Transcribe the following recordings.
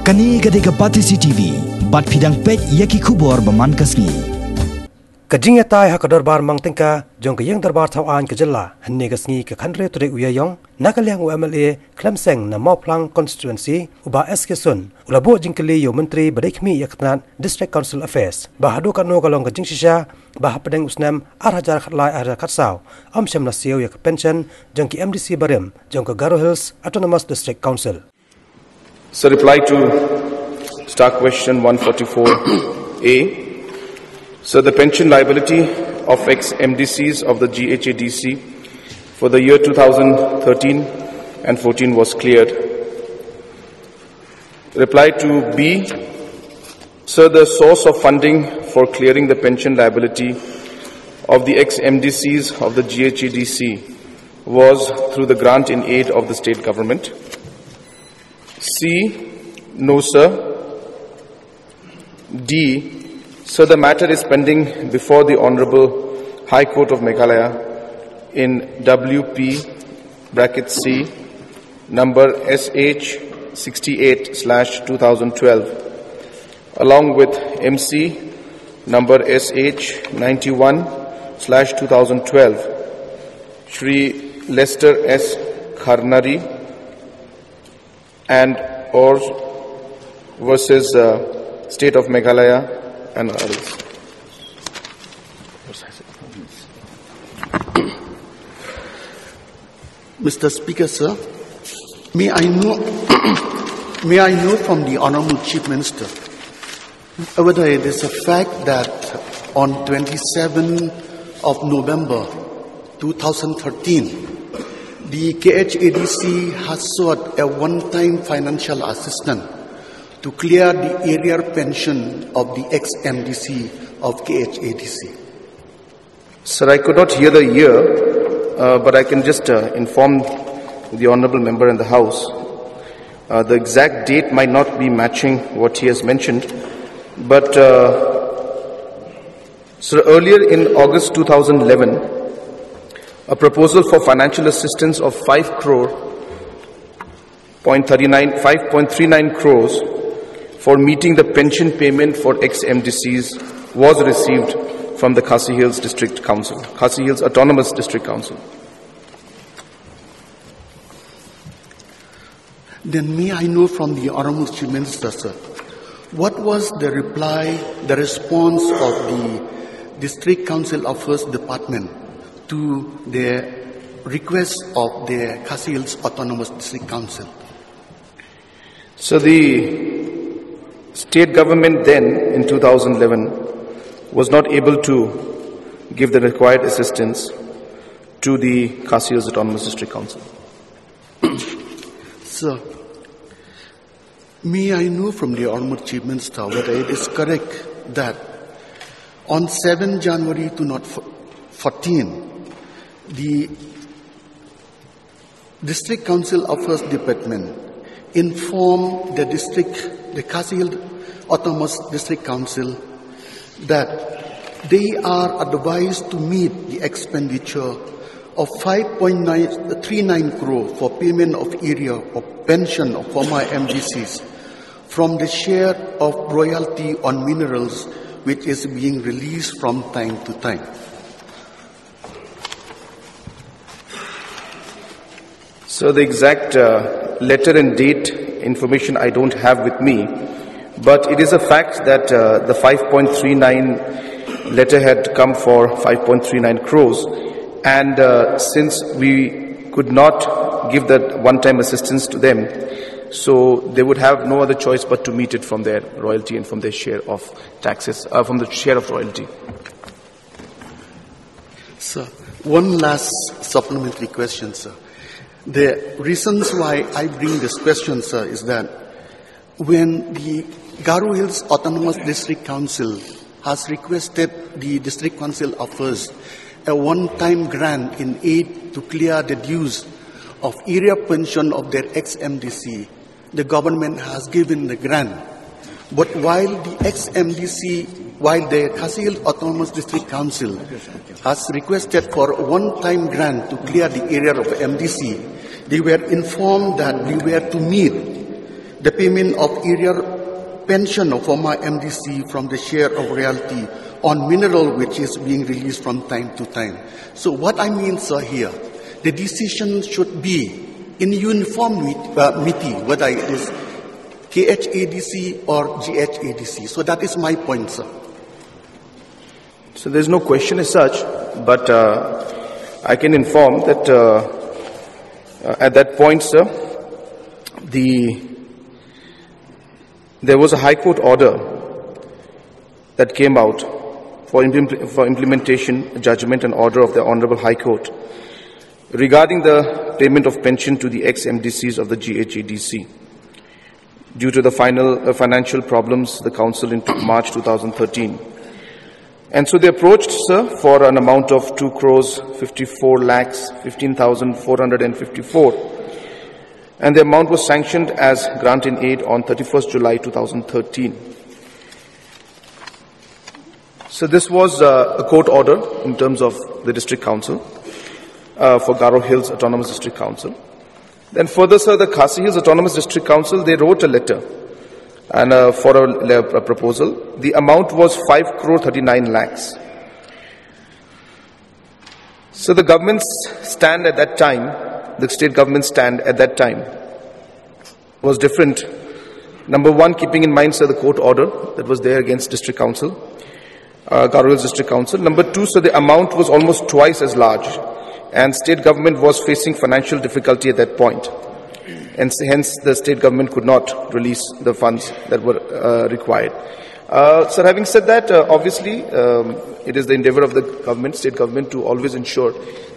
Kani gadega pati CCTV, bat pidang pej yaki kubor baman kasni. Kajingnya tai hak darbar mang tingka jong ke yang darbar thawan ke jella henne kasngi ke khanre ture uyayong nakaliang MLA Clement na Moplang constituency uba SK Sun ulabo jingkeli yo menteri badekmi yaknan district council affairs bahado kanu kalong ke Jingpynshai bah pedeng usnam arhajar khatlai arhajar khatsau amsham na siu yak pension jong ki MDC barem jong ke Garo Hills autonomous district council. So reply to star question 144A. So the pension liability of ex-MDCs of the GHADC for the year 2013 and 14 was cleared. Reply to B. So the source of funding for clearing the pension liability of the ex-MDCs of the GHADC was through the grant in aid of the state government. C. No, sir. D. So the matter is pending before the Honorable High Court of Meghalaya in WP (C) number SH 68/2012, along with MC number SH 91/2012, Shri Lester S. Kharnari and or versus State of Meghalaya and others. Mr. Speaker, sir, may I know from the Honourable Chief Minister whether it is a fact that on 27 of November 2013, the GHADC has sought a one-time financial assistance to clear the arrear pension of the ex-MDC of GHADC. Sir, I could not hear the year, but I can just inform the Honourable Member in the House. The exact date might not be matching what he has mentioned, but sir, earlier in August 2011, a proposal for financial assistance of 5.39 crores for meeting the pension payment for ex-MDCs was received from the Khasi Hills District Council, Khasi Hills Autonomous District Council. Then may I know from the Honourable Chief Minister, sir, what was the response of the District Council Affairs Department to the request of the Khasi Hills Autonomous District Council? So the state government then, in 2011, was not able to give the required assistance to the Khasi Hills Autonomous District Council. Sir, may I know from the Honourable Chief Minister whether it is correct that on 7 January 2014, the District Council Affairs Department informed the Khasi Hills Autonomous District Council that they are advised to meet the expenditure of 5.39 crore for payment of area of pension of former MDCs from the share of royalty on minerals which is being released from time to time. So the exact letter and date information I don't have with me, but it is a fact that the 5.39 letter had come for 5.39 crores, and since we could not give that one-time assistance to them, so they would have no other choice but to meet it from their royalty and from their share of taxes, from the share of royalty. Sir, one last supplementary question, sir. The reasons why I bring this question, sir, is that when the Garo Hills Autonomous District Council has requested the District Council Affairs a one-time grant in aid to clear the dues of area pension of their ex-MDC, the government has given the grant. But while the Khasi Hills Autonomous District Council has requested for a one-time grant to clear the area of MDC, they were informed that they were to meet the payment of arrear pension of former MDC from the share of royalty on mineral which is being released from time to time. So what I mean, sir, here, the decision should be in uniformity, whether it is KHADC or GHADC. So that is my point, sir. So there's no question as such, but I can inform that at that point, sir, there was a High Court order that came out for implementation, judgment and order of the Honorable High Court regarding the payment of pension to the ex-MDCs of the GHADC. Due to the financial problems, the Council in March 2013. And so they approached, sir, for an amount of 2 crores 54 lakhs 15,454. And the amount was sanctioned as grant in aid on 31st July 2013. So this was a court order in terms of the District Council for Garo Hills Autonomous District Council. Then further, sir, the Khasi Hills Autonomous District Council, they wrote a letter and for a proposal. The amount was 5 crore 39 lakhs. So the government's stand at that time, the state government's stand at that time was different. Number one, keeping in mind, sir, the court order that was there against District Council, Garo Hills District Council. Number two, so the amount was almost twice as large, and state government was facing financial difficulty at that point. And hence the state government could not release the funds that were required. Sir, having said that, obviously it is the endeavor of the government, state government, to always ensure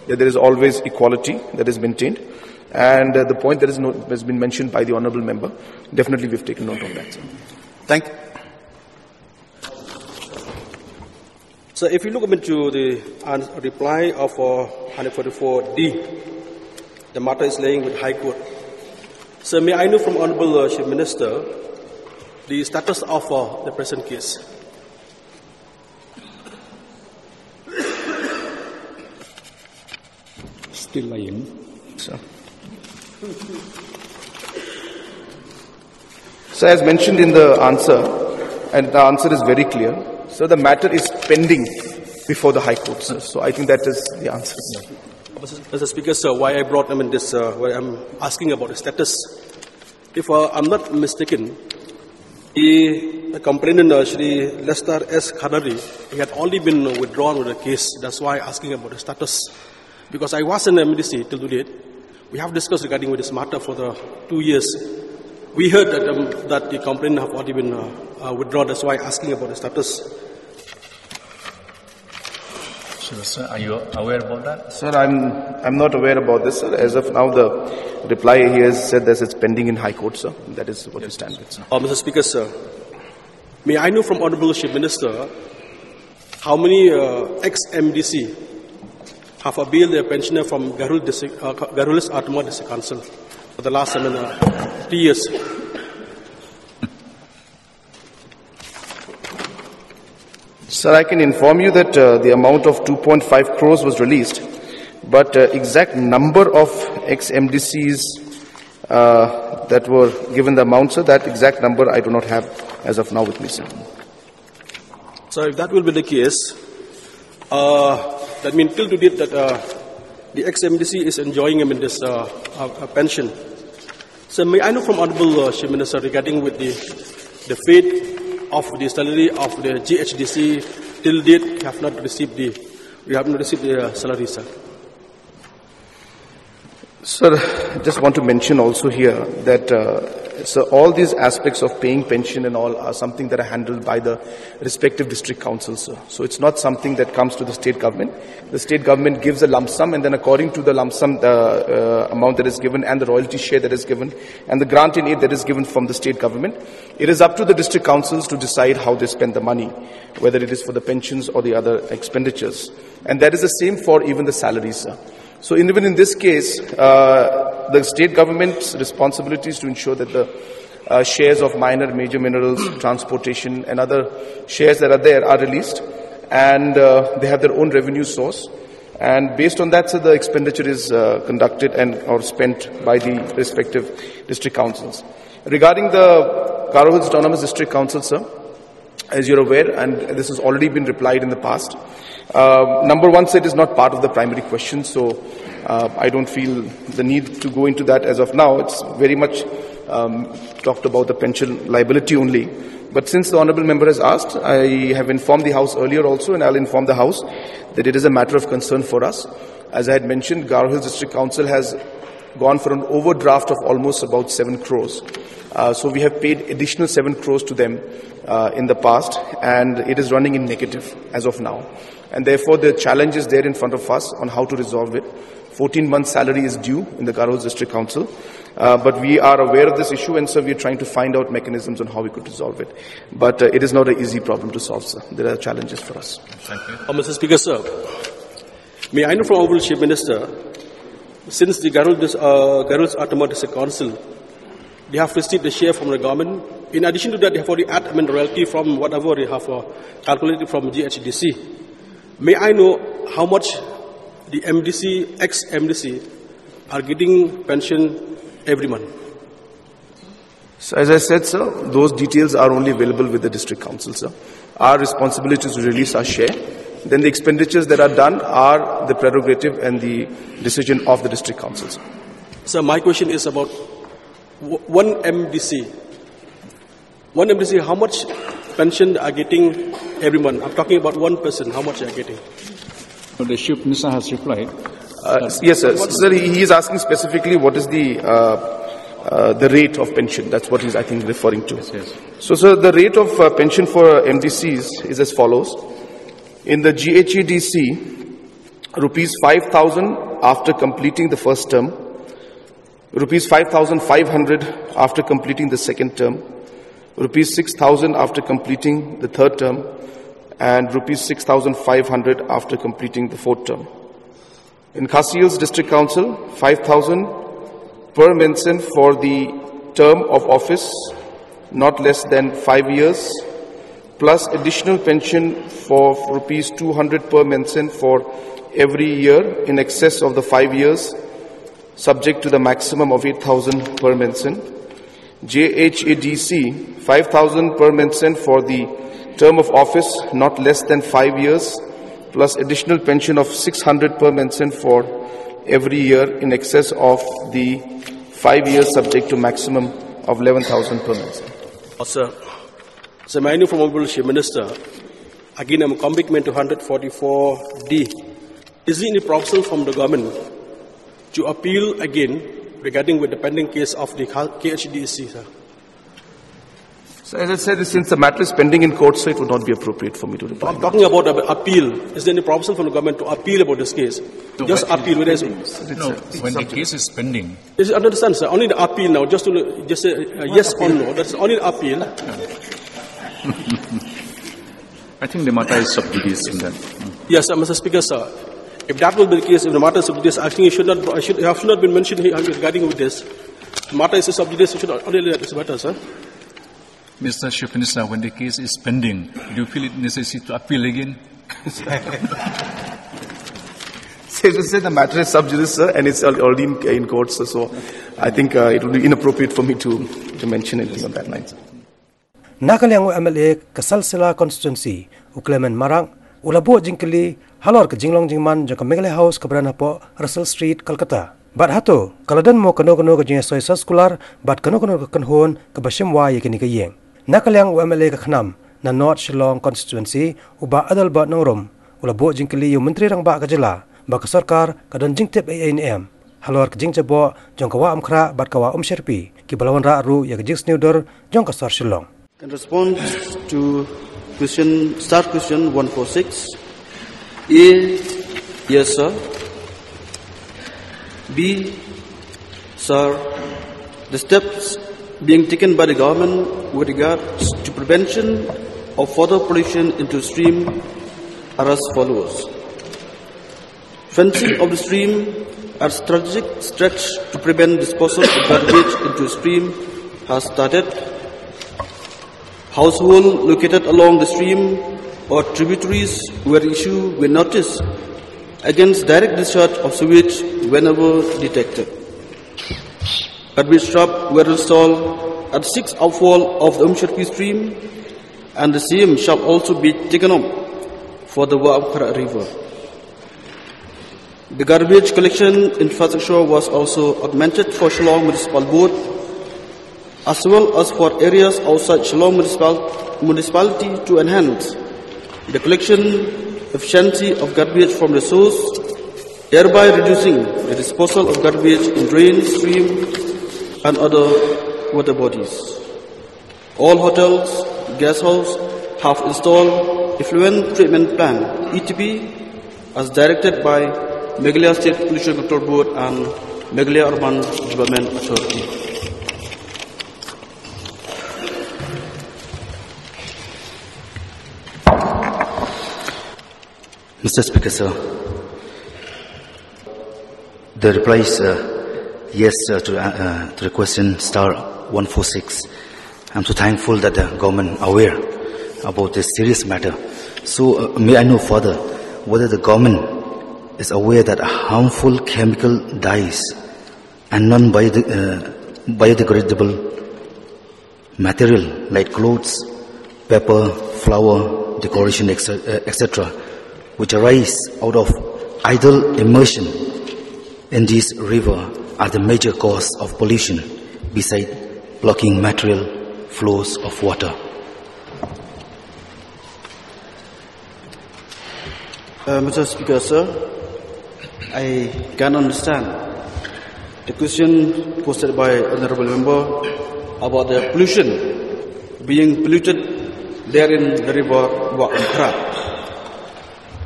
that there is always equality that is maintained. And the point that has been mentioned by the honourable member, definitely we've taken note of that, sir. Thank you. So if you look into the reply of 144D, the matter is laying with High Court. So may I know from Honourable Chief Minister the status of the present case? Still lying. So as mentioned in the answer, and the answer is very clear, so the matter is pending before the High Court, sir. So I think that is the answer. Mr. Speaker, sir, why I brought them in this, why I'm asking about the status. If I'm not mistaken, the complainant, Shri Lester S. Khanari, he had already been withdrawn with the case. That's why I'm asking about the status. Because I was in MDC till today. We have discussed regarding with this matter for the 2 years. We heard that the complainant have already been withdrawn. That's why I'm asking about the status. Sir, are you aware about that? Sir, I'm not aware about this, sir. As of now, the reply he has said that it's pending in High Court, sir. That is what we stand with, sir. Mr. Speaker, sir, may I know from Honourable Chief Minister how many ex-MDC have availed their pensioner from Garo Hills Autonomous District Council for the last 3 years? Sir, I can inform you that the amount of 2.5 crores was released, but exact number of ex-MDCs that were given the amount, sir, that exact number I do not have as of now with me, sir. So if that will be the case, that means till today that the ex-MDC is enjoying this pension. So may I know from Honourable Chief Minister regarding with the fate of the salary of the GHDC till date, we have not received the salary, sir. Sir, I just want to mention also here that so all these aspects of paying pension and all are something that are handled by the respective district councils, sir. So it's not something that comes to the state government. The state government gives a lump sum, and then according to the lump sum amount that is given and the royalty share that is given and the grant in aid that is given from the state government, it is up to the district councils to decide how they spend the money, whether it is for the pensions or the other expenditures. And that is the same for even the salaries, sir. So even in this case, the state government's responsibility is to ensure that the shares of minor, major minerals, transportation and other shares that are there are released, and they have their own revenue source. And based on that, so the expenditure is conducted and or spent by the respective district councils. Regarding the Garo Hills Autonomous District Council, sir, as you're aware, and this has already been replied in the past, number one, sir, it is not part of the primary question, so I don't feel the need to go into that as of now. It's very much talked about the pension liability only. But since the Honourable Member has asked, I have informed the House earlier also, and I'll inform the House that it is a matter of concern for us. As I had mentioned, Garo Hills District Council has gone for an overdraft of almost about 7 crores. So we have paid additional 7 crores to them in the past, and it is running in negative as of now. And therefore, the challenge is there in front of us on how to resolve it. 14 months salary is due in the Garo Hills District Council. But we are aware of this issue, and so we are trying to find out mechanisms on how we could resolve it. But it is not an easy problem to solve, sir. There are challenges for us. Thank you. Mr. Speaker, sir, may I know from Honourable Chief Minister, since the Garo Hills Autonomous District Council, they have received the share from the government. In addition to that, they have already added royalty from whatever they have calculated from GHDC. May I know how much the MDC, ex-MDC, are getting pension every month? So as I said, sir, those details are only available with the District Council, sir. Our responsibility is to release our share. Then the expenditures that are done are the prerogative and the decision of the District Council, sir. So my question is about one MDC. One MDC, how much pension they are getting every month? I'm talking about one person, how much they are getting. The Chief Minister has replied. Yes, sir. Sir, he is asking specifically what is the rate of pension. That's what he's, I think, referring to. Yes. So, sir, the rate of pension for MDCs is as follows. In the GHEDC, rupees 5,000 after completing the first term, rupees 5,500 after completing the second term, rupees 6,000 after completing the third term, and rupees 6,500 after completing the fourth term. In Khasi Hills District Council, 5,000 per mention for the term of office, not less than 5 years, plus additional pension for rupees 200 per mention for every year in excess of the 5 years, subject to the maximum of 8,000 per mention. JHADC, 5,000 per mention for the term of office not less than 5 years, plus additional pension of 600 per mention for every year in excess of the 5 years, subject to maximum of 11,000 per mention. Sir, may I know from Honourable Chief Minister, again I'm commitment to 144D. Is there any proposal from the government to appeal again regarding with the pending case of the KHDC, sir? So as I said, since the matter is pending in court, so it would not be appropriate for me to reply. I'm talking about appeal. Is there any proposal from the government to appeal about this case? No, just appeal. when the case is pending. I understand, sir. Only the appeal now. Just say yes or no. That's only the appeal. I think the matter is sub judice in that. Yes, Mr. Speaker, sir. If that will be the case, if the matter is sub judice, I think it should not been mentioned here regarding with this. The matter is sub judice. It should only let this matter, sir. Mr. Chief Minister, when the case is pending, do you feel it necessary to appeal again? Say the matter is sub judice, sir, and it's already in court, sir, so I think it would be inappropriate for me to mention anything on that line, sir. Nakaliang MLA Kasalsila constituency Clement Marak ulabo jingkeli Halor ke jinglong jingman jaka Meghalaya House kabrana po Russel Street Kolkata. Bat hato kaladan mo kano ke jing soy sekolah bat kano ke kanhon ke basim wa ye kini ke yeng. Nakaliang MLA ke khnam na North Shillong constituency uba adal bat nongrom ulabo jingkeli yu menteri rang ba ke jela ba ke sarkar kadan jingtep ANM Halor ke jingjabo jong kawa amkhra bat kawa sherpi ki balawan ra ru ya ke jing snewder jong ka sar Shillong. In response to start question 146, A, yes sir. B, sir, the steps being taken by the government with regards to prevention of further pollution into stream are as follows. Fencing of the stream at strategic stretch to prevent disposal of garbage into stream has started. Households located along the stream or tributaries where issue will notice against direct discharge of sewage whenever detected. Garbage trucks were installed at 6 outfall of the Sharpi stream, and the same shall also be taken up for the Wa'amkara River. The garbage collection infrastructure was also augmented for Shillong Municipal Board, as well as for areas outside Shillong Municipality to enhance the collection efficiency of garbage from the source, thereby reducing the disposal of garbage in drains, streams, and other water bodies. All hotels, guest houses have installed effluent treatment plant (ETP) as directed by Meghalaya State Pollution Control Board and Meghalaya Urban Development Authority. Mr. Speaker, sir, the reply is yes to the question star 146. I'm so thankful that the government are aware about this serious matter. So may I know further whether the government is aware that harmful chemical dyes and non-biodegradable material like clothes, paper, flower, decoration, etc., which arise out of idle immersion in this river are the major cause of pollution, beside blocking material flows of water. Mr. Speaker, sir, I can understand the question posted by Honorable Member about the pollution being polluted there in the river Marak.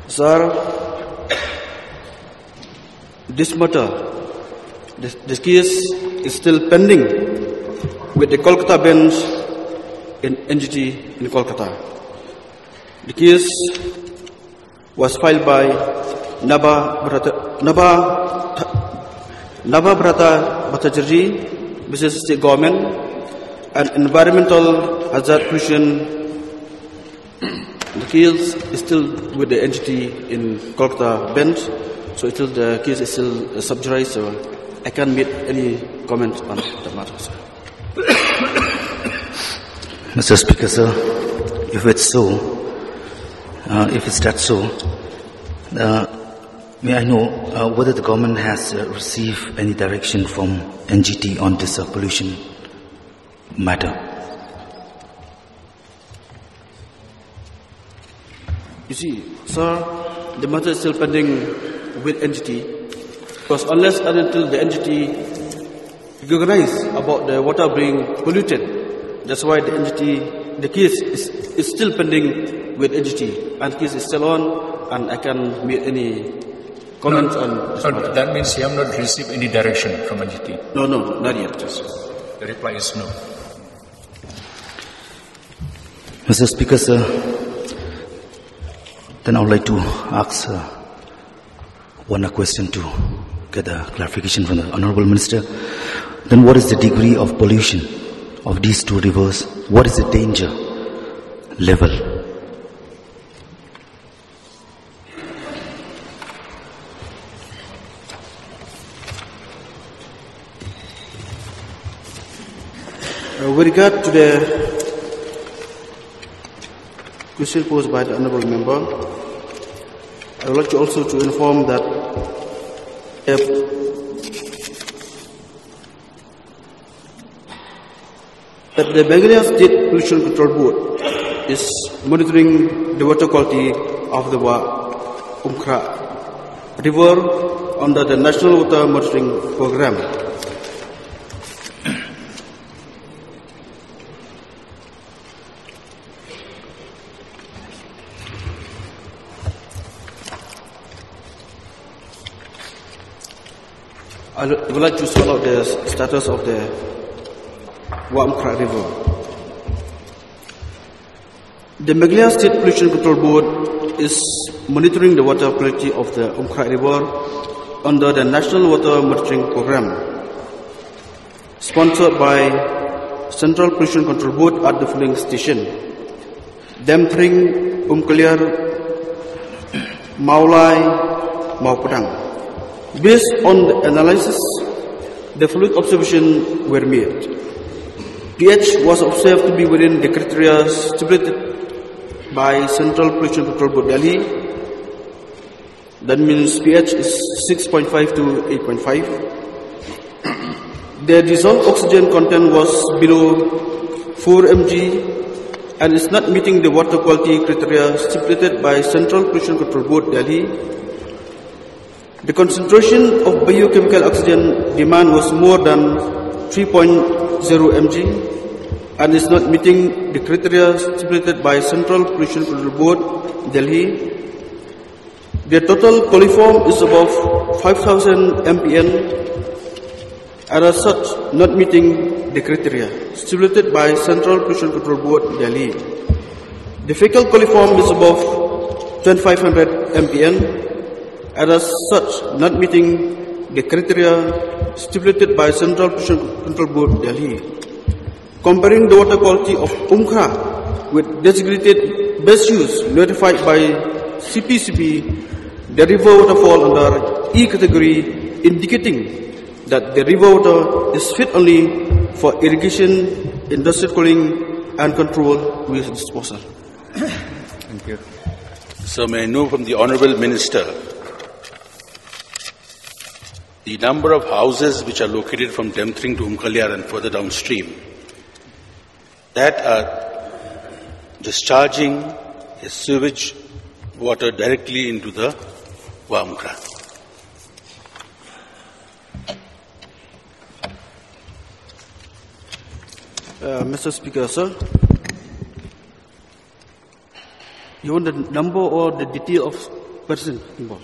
Sir, this matter, this case is still pending with the Kolkata bench in NGT in Kolkata. The case was filed by Naba Brata Bhattacharjee, Business State Government, and Environmental Hazard Pollution. The case is still with the NGT in Kolkata bench, so the case is still sub judice, so I can't make any comment on the matter, sir. Mr. Speaker, sir, if it's so, may I know whether the government has received any direction from NGT on this pollution matter? You see, sir, the matter is still pending with NGT, because unless and until the NGT recognize about the water being polluted, that's why the case is still pending with NGT, and the case is still on, and I can't make any comments on this matter. That means you have not received any direction from NGT? No, not yet. Sir. The reply is no. Mr. Speaker, sir, then I would like to ask one question to get a clarification from the Honorable Minister. Then what is the degree of pollution of these two rivers? What is the danger level? With regard to the question posed by the Honourable Member, I would like to also to inform that the Meghalaya State Pollution Control Board is monitoring the water quality of the Umkra River under the National Water Monitoring Program. I would like to spell out the status of the Wa'amkra River. The Meghalaya State Pollution Control Board is monitoring the water quality of the Umkra River under the National Water Monitoring Program, sponsored by Central Pollution Control Board at the filling station, Demtring, Umkaliar, Maulai, Maupadang. Based on the analysis, the following observations were made. pH was observed to be within the criteria stipulated by Central Pollution Control Board Delhi. That means pH is 6.5 to 8.5. The dissolved oxygen content was below 4 mg and is not meeting the water quality criteria stipulated by Central Pollution Control Board Delhi. The concentration of biochemical oxygen demand was more than 3.0 mg and is not meeting the criteria stipulated by Central Pollution Control Board Delhi. The total coliform is above 5,000 mpn and as such not meeting the criteria stipulated by Central Pollution Control Board Delhi. The fecal coliform is above 2,500 mpn and as such not meeting the criteria stipulated by Central Pollution Control Board Delhi. Comparing the water quality of Umkhra with designated best use notified by CPCB, the river water fall under E category, indicating that the river water is fit only for irrigation, industrial cooling and control waste disposal. Thank you. So may I know from the Honourable Minister the number of houses which are located from Demthring to Meghalaya and further downstream that are discharging a sewage water directly into the Umkhra. Mr. Speaker, sir, you want the number or the detail of person involved?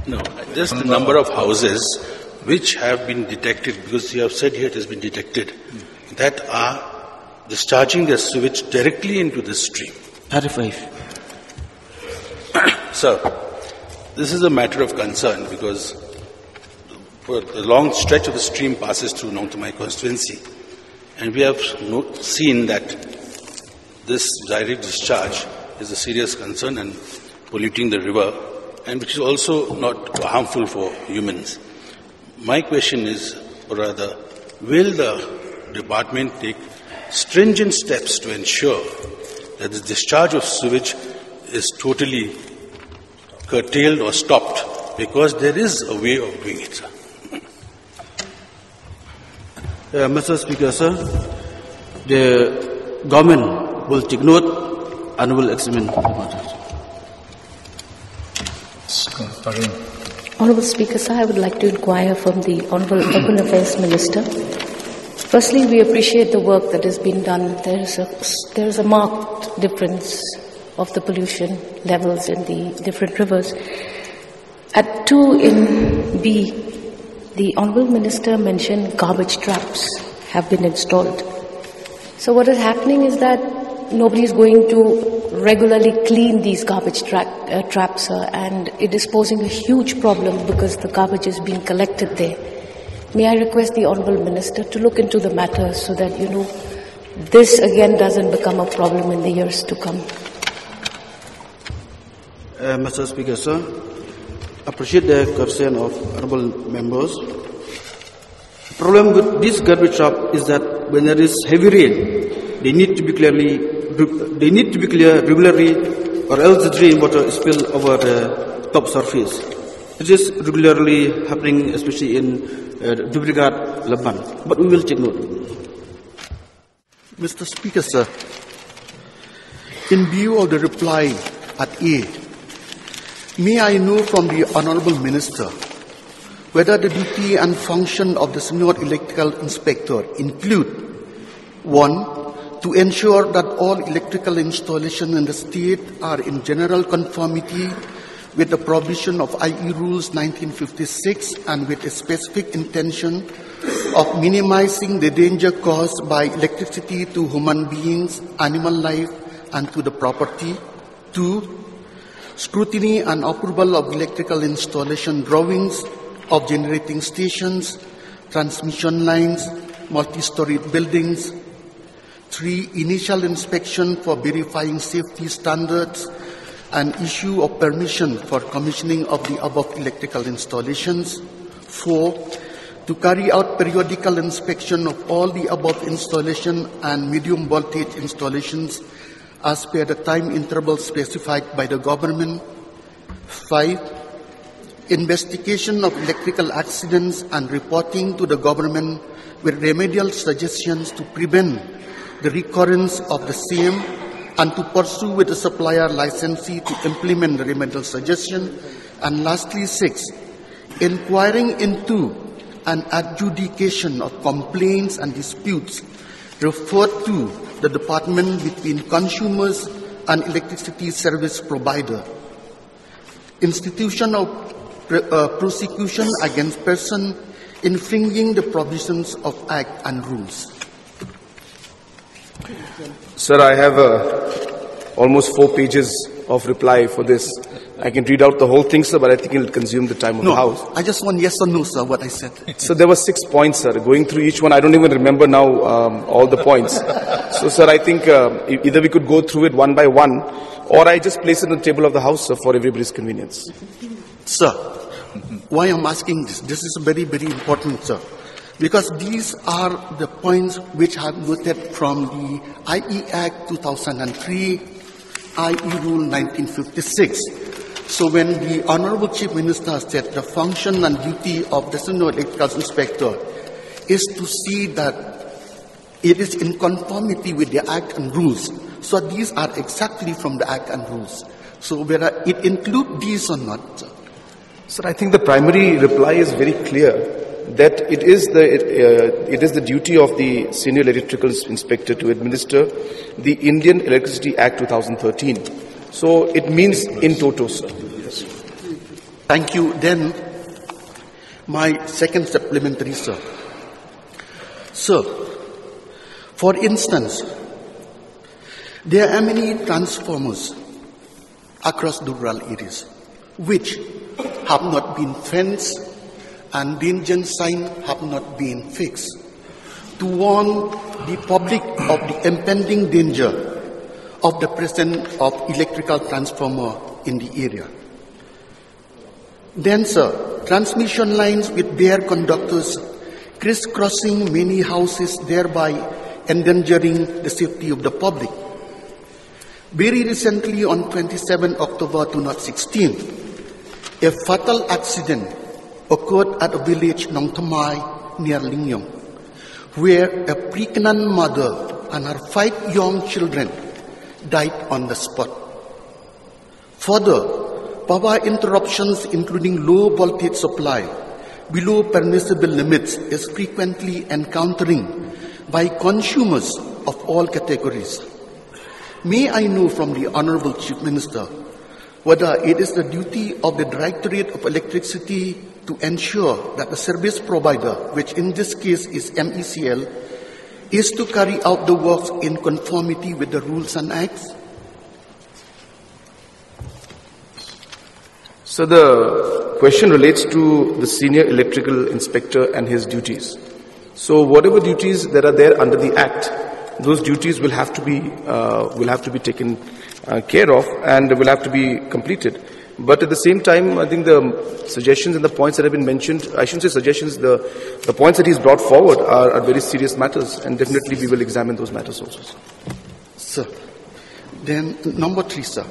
No, just the number of houses which have been detected, because you have said here it has been detected, that are discharging their sewage directly into the stream. 35. Sir, this is a matter of concern because for a long stretch of the stream passes through now to my constituency, and we have seen that this direct discharge is a serious concern and polluting the river, and which is also not harmful for humans. My question is, or rather, will the department take stringent steps to ensure that the discharge of sewage is totally curtailed or stopped, because there is a way of doing it, sir? Mr. Speaker, sir, the government will take note and will examine the matter. Honourable Speaker, sir, I would like to inquire from the Honourable Urban Affairs Minister. Firstly, we appreciate the work that has been done. There is a marked difference of the pollution levels in the different rivers. At 2 in B, the Honourable Minister mentioned garbage traps have been installed. So what is happening is that nobody is going to regularly clean these garbage traps, and it is posing a huge problem because the garbage is being collected there. May I request the Honourable Minister to look into the matter so that, this again doesn't become a problem in the years to come. Mr. Speaker, sir, appreciate the concern of honourable members. The problem with this garbage trap is that when there is heavy rain, they need to be clear regularly, or else the drain water is spilled over the top surface. It is regularly happening, especially in Dubrigat, Laban. But we will take note. Mr. Speaker, sir, in view of the reply at A, may I know from the Honourable Minister whether the duty and function of the Senior Electrical Inspector include 1. To ensure that all electrical installations in the state are in general conformity with the provision of IE Rules 1956 and with a specific intention of minimizing the danger caused by electricity to human beings, animal life, and to the property. 2. Scrutiny and approval of electrical installation drawings of generating stations, transmission lines, multi-story buildings. 3. Initial inspection for verifying safety standards and issue of permission for commissioning of the above electrical installations. 4. to carry out periodical inspection of all the above installation and medium voltage installations as per the time interval specified by the government. 5. Investigation of electrical accidents and reporting to the government with remedial suggestions to prevent the recurrence of the same and to pursue with the supplier licensee to implement the remedial suggestion. And lastly, 6. Inquiring into and adjudication of complaints and disputes referred to the department between consumers and electricity service provider. Institution of prosecution against person infringing the provisions of Act and rules. Sir, I have almost 4 pages of reply for this. I can read out the whole thing, sir, but I think it will consume the time of the House. I just want yes or no, sir, what I said. So there were 6 points, sir. Going through each one, I don't even remember now all the points. So, sir, I think either we could go through it one by one, or I just place it on the table of the House, sir, for everybody's convenience. Sir, why I'm asking this? This is very, very important, sir. Because these are the points which I have noted from the IE Act 2003, IE Rule 1956. So when the Honorable Chief Minister said the function and duty of the Senior Electrical Inspector is to see that it is in conformity with the Act and rules. So these are exactly from the Act and rules. So whether it includes these or not, sir. Sir, I think the primary reply is very clear that it is the duty of the Senior Electrical Inspector to administer the Indian Electricity Act 2013. So it means in toto, sir. Yes. Thank you. Then, my second supplementary, sir. Sir, for instance, there are many transformers across the rural areas which have not been fenced and danger signs have not been fixed to warn the public of the impending danger of the presence of electrical transformer in the area. Then, sir, transmission lines with bare conductors crisscrossing many houses, thereby endangering the safety of the public. Very recently, on 27 October 2016, a fatal accident occurred at a village Nongtamai near Lingyong, where a pregnant mother and her 5 young children died on the spot. Further, power interruptions including low voltage supply below permissible limits is frequently encountering by consumers of all categories. May I know from the Honorable Chief Minister whether it is the duty of the Directorate of Electricity to ensure that the service provider, which in this case is MECL, is to carry out the works in conformity with the rules and acts? So the question relates to the Senior Electrical Inspector and his duties. So whatever duties that are there under the Act, those duties will have to be taken care of and will have to be completed. But at the same time, I think the suggestions and the points that have been mentioned, I shouldn't say suggestions, the points that he's brought forward are very serious matters, and definitely we will examine those matters also. Sir, then number 3, sir.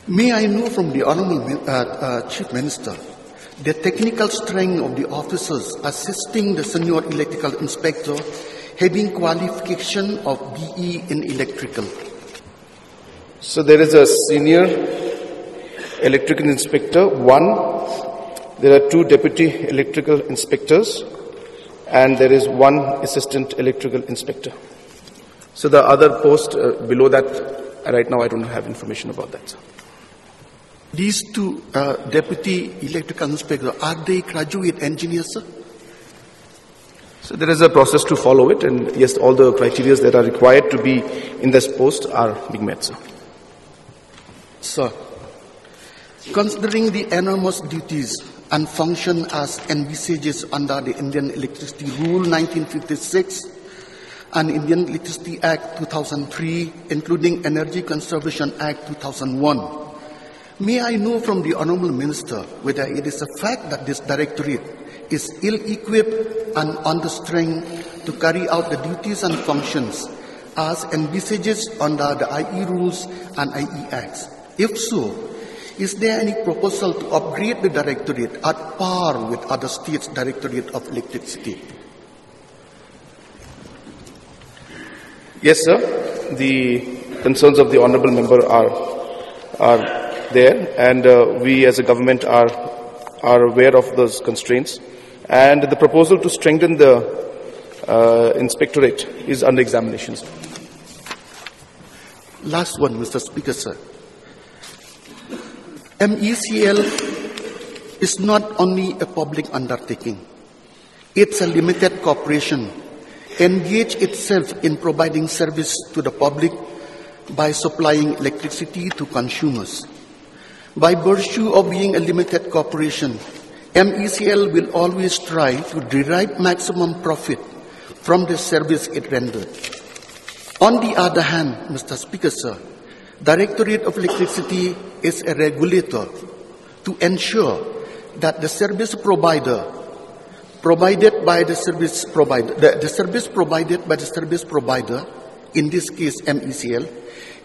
May I know from the Honorable Chief Minister the technical strength of the officers assisting the Senior Electrical Inspector having qualification of BE in electrical? So there is a Senior Electrical Inspector 1, there are 2 Deputy Electrical Inspectors, and there is 1 Assistant Electrical Inspector. So the other post below that, right now I don't have information about that, sir. These 2 Deputy Electrical Inspectors, are they graduate engineers, sir? So there is a process to follow it, and yes, all the criteria that are required to be in this post are being met, sir. Sir, considering the enormous duties and function as envisages under the Indian Electricity Rule 1956 and Indian Electricity Act 2003, including Energy Conservation Act 2001, may I know from the Honourable Minister whether it is a fact that this Directorate is ill-equipped and on the strength to carry out the duties and functions as envisaged under the IE rules and IE Acts? If so, is there any proposal to upgrade the Directorate at par with other states' Directorate of Electricity? Yes, sir. The concerns of the Honourable Member are there, and we as a government are aware of those constraints. And the proposal to strengthen the inspectorate is under examination, sir. Last one, Mr. Speaker, sir. MECL is not only a public undertaking. It's a limited corporation engaged itself in providing service to the public by supplying electricity to consumers. By virtue of being a limited corporation, MECL will always try to derive maximum profit from the service it rendered. On the other hand, Mr. Speaker, sir, Directorate of Electricity is a regulator to ensure that the service provided by the service provider, in this case MECL,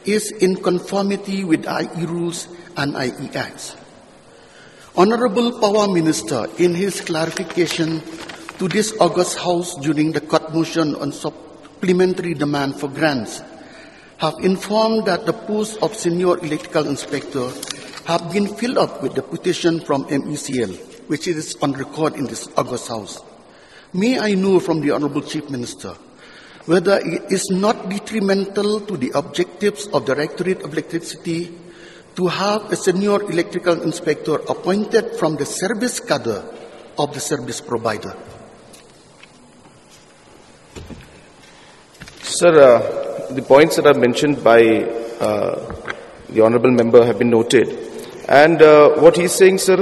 is in conformity with IE rules and IE Acts. Honorable Power Minister, in his clarification to this August House during the court motion on supplementary demand for grants, have informed that the post of Senior Electrical Inspector have been filled up with the petition from MECL, which is on record in this August House. May I know from the Honorable Chief Minister whether it is not detrimental to the objectives of the Directorate of Electricity to have a Senior Electrical Inspector appointed from the service cadre of the service provider? Sir, the points that are mentioned by the Honourable Member have been noted. And what he is saying, sir,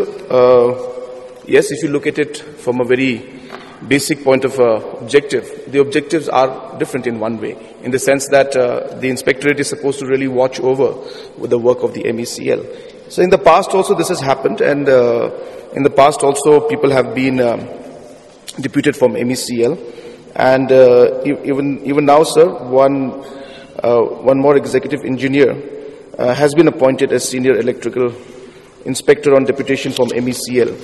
yes, if you look at it from a very basic point of objective, the objectives are different in one way, in the sense that the inspectorate is supposed to really watch over with the work of the MECL. So in the past also this has happened, and in the past also people have been deputed from MECL, and even now, sir, one more executive engineer has been appointed as senior electrical inspector on deputation from MECL.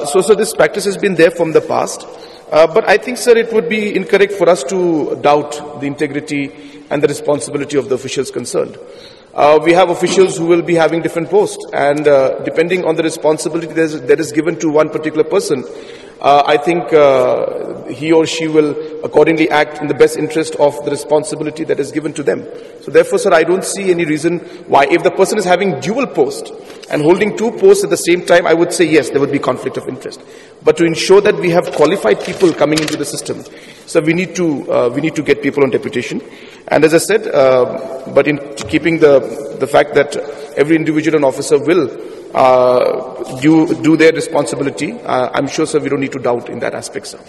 So this practice has been there from the past. But I think, sir, it would be incorrect for us to doubt the integrity and the responsibility of the officials concerned. We have officials who will be having different posts, and depending on the responsibility that is given to one particular person, I think he or she will accordingly act in the best interest of the responsibility that is given to them. So therefore, sir, I don't see any reason why, if the person is having dual post and holding two posts at the same time, I would say yes, there would be conflict of interest. But to ensure that we have qualified people coming into the system, so we need to get people on deputation. And as I said, but in keeping the fact that every individual and officer will do their responsibility, I'm sure, sir, we don't need to doubt in that aspect, sir.